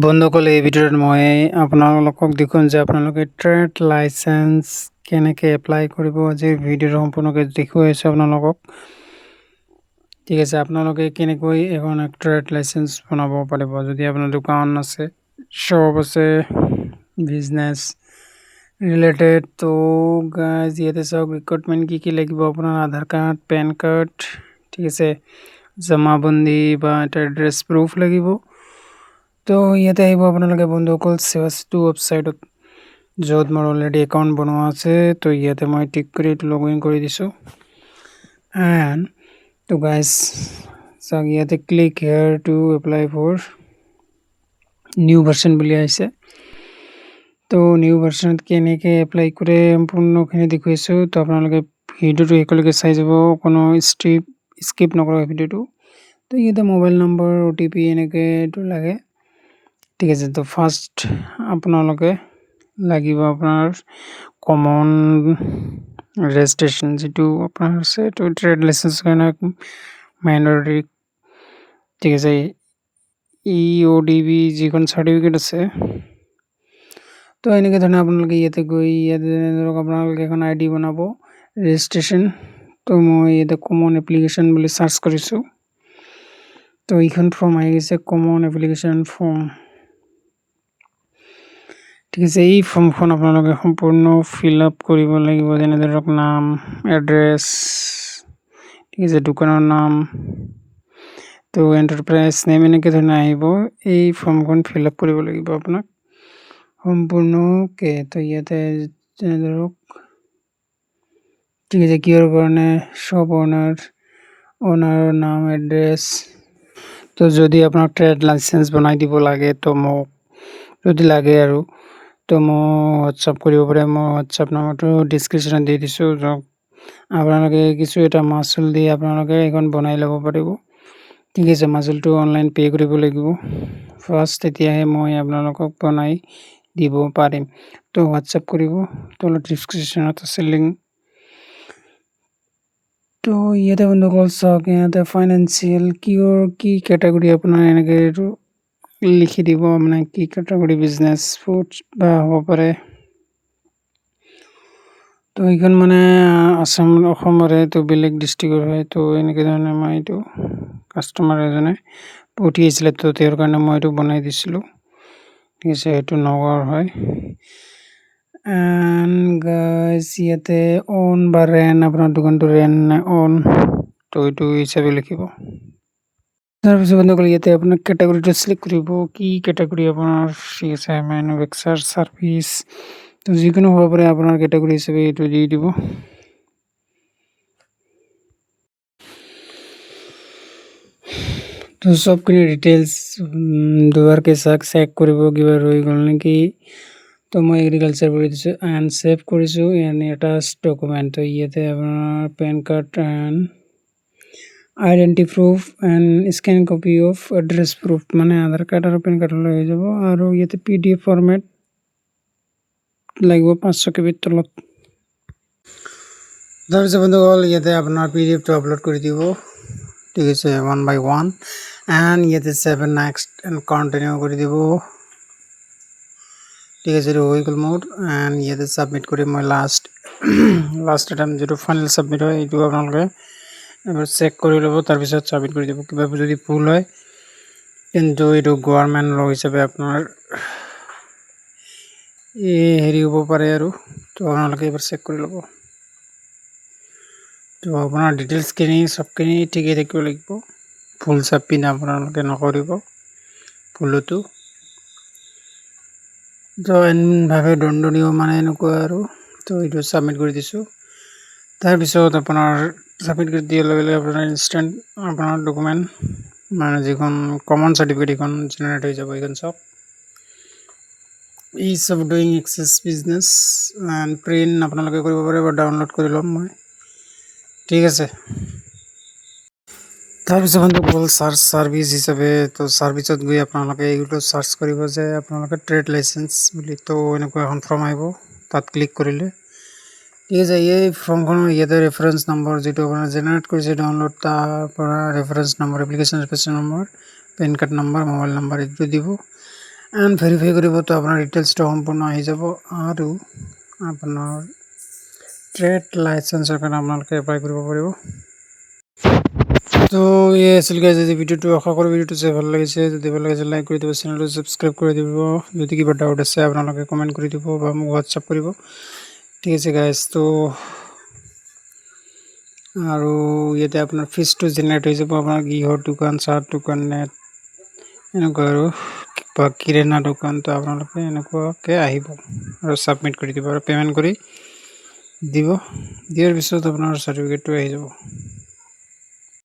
বন্ধুসকল, এই ভিডিঅ'ত মই আপোনালোকক দেখুৱাম যে আপোনালোকে ট্ৰেড লাইচেন্স কেনেকৈ এপ্লাই কৰিব। আজিৰ ভিডিঅ'টো সম্পূৰ্ণকৈ দেখুৱাই আছোঁ আপোনালোকক। ঠিক আছে, আপোনালোকে কেনেকৈ এখন ট্ৰেড লাইচেন্স বনাব পাৰিব। যদি আপোনাৰ দোকান আছে, শ্বপ আছে, বিজনেছ ৰিলেটেড, তো গাইজ ইয়াতে চাওক ৰিকুৱাৰমেণ্ট কি লাগিব। আপোনাৰ আধাৰ কাৰ্ড, পেন কাৰ্ড, ঠিক আছে, জমাবন্দী বা এটা এড্ৰেছ প্ৰুফ লাগিব। তো ইয়াতে আহিব আপোনালোকে বন্ধুসকল চেৱাচিটো ৱেবছাইটত, য'ত মোৰ অলৰেডি একাউণ্ট বনোৱা আছে। তো ইয়াতে মই টিক কৰি এইটো লগ ইন কৰি দিছোঁ। এণ্ড তো গাইজ চাওক ইয়াতে click here to apply for new version বুলি আহিছে। তো নিউ ভাৰ্চনত কেনেকৈ এপ্লাই কৰে সম্পূৰ্ণখিনি দেখুৱাইছোঁ। তো আপোনালোকে ভিডিঅ'টো একেলগে চাই যাব, কোনো স্কিপ নকৰক ভিডিঅ'টো। তো ইয়াতে মোবাইল নম্বৰ, OTP এনেকৈ এইটো লাগে। ঠিক আছে, তো ফাৰ্ষ্ট আপোনালোকে লাগিব আপোনাৰ কমন ৰেজিষ্ট্ৰেশ্যন, যিটো আপোনাৰ আছে এইটো ট্ৰেড লাইচেন্সৰ কাৰণে মাইনৰিটি। ঠিক আছে, EODB যিখন চাৰ্টিফিকেট আছে। তো এনেকৈ ধৰণে আপোনালোকে ইয়াতে গৈ ইয়াতে ধৰক আপোনালোকে এখন ID বনাব, ৰেজিষ্ট্ৰেশ্যন। তো মই ইয়াতে কমন এপ্লিকেশ্যন বুলি চাৰ্চ কৰিছোঁ। তো এইখন ফৰ্ম আহি গৈছে, কমন এপ্লিকেশ্যন ফৰ্ম। ঠিক আছে, এই ফৰ্মখন আপোনালোকে সম্পূৰ্ণ ফিল আপ কৰিব লাগিব। যেনে ধৰক নাম, এড্ৰেছ, ঠিক আছে, দোকানৰ নাম, তো এণ্টাৰপ্ৰাইজ নেম এনেকৈ ধৰণে আহিব। এই ফৰ্মখন ফিল আপ কৰিব লাগিব আপোনাক সম্পূৰ্ণকৈ। তো ইয়াতে যেনে ধৰক, ঠিক আছে, কিহৰ কাৰণে, শ্বপ অ'নাৰৰ নাম, এড্ৰেছ। তো যদি আপোনাক ট্ৰেড লাইচেন্স বনাই দিব লাগে, তো মোক যদি লাগে আৰু তো মই হোৱাটছআপ কৰিব পাৰে। মই হোৱাটছআপ নম্বৰটো ডিছক্ৰিপশ্যনত দি দিছোঁ। আপোনালোকে কিছু এটা মাচুল দি আপোনালোকে এইখন বনাই ল'ব পাৰিব। ঠিক আছে, মাচুলটো অনলাইন পে' কৰিব লাগিব ফাৰ্ষ্ট, তেতিয়াহে মই আপোনালোকক বনাই দিব পাৰিম। তো হোৱাটছআপ কৰিব, তলত ডিছক্ৰিপশ্যনত আছে লিংক। তো ইয়াতে বন্ধুসকল চাওক, ইয়াতে ফাইনেন্সিয়েল কি কেটাগৰী আপোনাৰ এনেকৈ এইটো লিখি দিব, মানে কি কেটাগৰী, বিজনেছ, ফুডছ বা হ'ব পাৰে। তো এইখন মানে অসমৰে, তো বেলেগ ডিষ্ট্ৰিক্টৰ হয়। তো এনেকৈ ধৰণে মই এইটো কাষ্টমাৰ এজনে পঠিয়াইছিলে, তো তেওঁৰ কাৰণে মই এইটো বনাই দিছিলোঁ। ঠিক আছে, এইটো নগাঁৱৰ হয়। এণ্ড গাইজ ইয়াতে অন বা ৰেণ্ট, আপোনাৰ দোকানটো ৰেণ্ট নে অন, তো এইটো হিচাপে লিখিব। তাৰপিছত বন্ধুসকল ইয়াতে আপোনাৰ কেটাগৰীটো চিলেক্ট কৰিব, কি কেটাগৰী আপোনাৰ। ঠিক আছে, মেনুফেকচাৰ, ছাৰ্ভিচ, তো যিকোনো হ'ব পাৰে আপোনাৰ কেটাগৰী হিচাপে এইটো দি দিব। তো চবখিনি ডিটেইলছ দুবাৰকৈ চেক কৰিব, কিবা ৰৈ গ'ল নেকি। তো মই এগ্ৰিকালচাৰ কৰি দিছোঁ এণ্ড ছেভ কৰিছোঁ। এণ্ড এটাচ ডকুমেণ্ট, তো ইয়াতে আপোনাৰ PAN card and identity proof and scan copy of address proof, মানে আধাৰ কাৰ্ড আৰু পেন কাৰ্ড লৈ যাব। আৰু ইয়াতে PDF ফৰ্মেট লাগিব 500 KB তলত। তাৰপিছত বন্ধুসকল ইয়াতে আপোনাৰ PDFটো আপলোড কৰি দিব। ঠিক আছে, 1 by 1 এণ্ড ইয়াতে 7 নেক্সট এণ্ড কণ্টিনিউ কৰি দিব। ঠিক আছে, এইটো হৈ গ'ল মোৰ। এণ্ড ইয়াতে ছাবমিট কৰি মই লাষ্ট এটা যিটো ফাইনেল ছাবমিট হয়, এইটো আপোনালোকে এবাৰ চেক কৰি ল'ব, তাৰপিছত ছাবমিট কৰি দিব। কিবা যদি ভুল হয়, কিন্তু এইটো গভৰ্ণমেণ্ট ল হিচাপে আপোনাৰ হেৰি হ'ব পাৰে আৰু। তো আপোনালোকে এবাৰ চেক কৰি ল'ব। তো আপোনাৰ ডিটেইলছখিনি চবখিনি ঠিকেই থাকিব লাগিব, ভুল চাপিন আপোনালোকে নকৰিব ভুলতো। তো এনভাৱে দণ্ডনীয় মানে এনেকুৱা আৰু। তো এইটো ছাবমিট কৰি দিছোঁ। তাৰপিছত আপোনাৰ ছাবমিট কৰি দিয়াৰ লগে লগে আপোনাৰ ইনষ্টেণ্ট আপোনাৰ ডকুমেণ্ট, মানে যিখন কমন চাৰ্টিফিকেট, এইখন জেনেৰেট হৈ যাব। এইখন চাওক, ease of doing access business and print আপোনালোকে কৰিব পাৰে বা ডাউনলোড কৰি ল'ম মই। ঠিক আছে, তাৰপিছত বন্ধুসকল ছাৰ্ভিচ হিচাপে, তো ছাৰ্ভিচত গৈ আপোনালোকে এইটো চাৰ্চ কৰিব যে আপোনালোকে ট্ৰেড লাইচেন্স বুলি। তো এনেকুৱা এখন ফৰ্ম আহিব, তাত ক্লিক কৰিলে। ঠিক আছে, এই ফৰ্মখনৰ ইয়াতে ৰেফাৰেঞ্চ নম্বৰ যিটো আপোনাৰ জেনেৰেট কৰিছে ডাউনলোড, তাৰ পৰা reference number, application reference number, PAN card number, mobile number এইটো দিব। এণ্ড ভেৰিফাই কৰিব তো আপোনাৰ ডিটেইলছটো সম্পূৰ্ণ আহি যাব আৰু আপোনাৰ ট্ৰেড লাইচেন্সৰ কাৰণে আপোনালোকে এপ্লাই কৰিব পাৰিব। তো এই আছিল গাইজ আজি ভিডিঅ'টো। আশা কৰোঁ ভিডিঅ'টো চাই ভাল লাগিছে। যদি ভাল লাগিছে লাইক কৰি দিব, চেনেলটো ছাবস্ক্ৰাইব কৰি দিব। যদি কিবা ডাউট আছে আপোনালোকে কমেণ্ট কৰি দিব বা মোক হোৱাটছআপ কৰিব। ঠিক আছে গাইজ। তো আৰু ইয়াতে আপোনাৰ ফিজটো জেনেৰেট হৈ যাব। আপোনাৰ গৃহৰ দোকান, চাহৰ দোকান, নেট এনেকুৱা আৰু বা কিৰাণা দোকান, তো আপোনালোকে এনেকুৱাকৈ আহিব আৰু ছাবমিট কৰি দিব আৰু পে'মেণ্ট কৰি দিব। দিয়াৰ পিছত আপোনাৰ চাৰ্টিফিকেটটো আহি যাব।